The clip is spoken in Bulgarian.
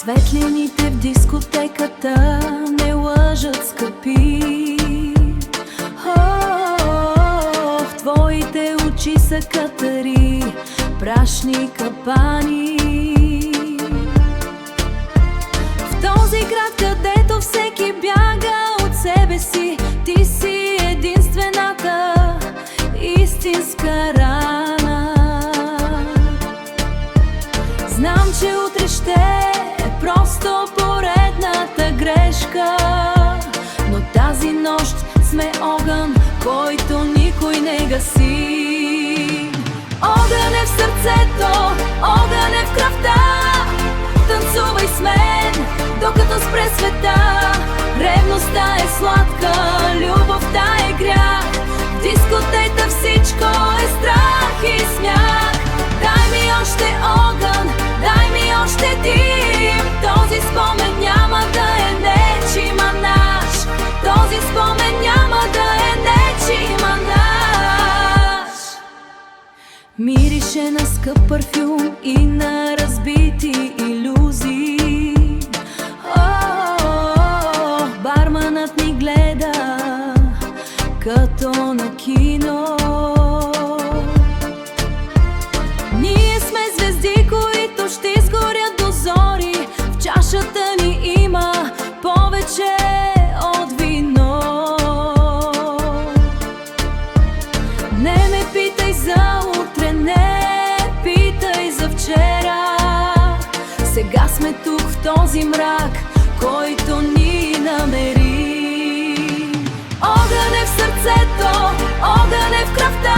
Светлините в дискотеката не лъжат, скъпи. В твоите очи са катари, прашни капани. В този град, където всеки бяга от себе си, ти си единствената истинска рана. Знам, че утре ще е просто поредната грешка, но тази нощ сме огън, който никой не гаси. Огън е в сърцето, огън е в кръвта. Танцувай с мен, докато спре света. Ревността е сладка, любовта е грях. В дискотека всичко е страх и смях. Дай ми още огън, дай ми още дим. Този спомен няма да е нечим, а наш. Този спомен няма да е нечим, а наш. Мирише на скъп парфюм и на разбити илюзии. Барманът ни гледа като на кино. Ние сме звезди, които ще изгорят до зори. В чашата ни има повече от вино. Не ме питай за утре, не питай за вчера. Сега сме тук в този мрак, който ни намери. Огън е в сърцето, огън е в кръвта.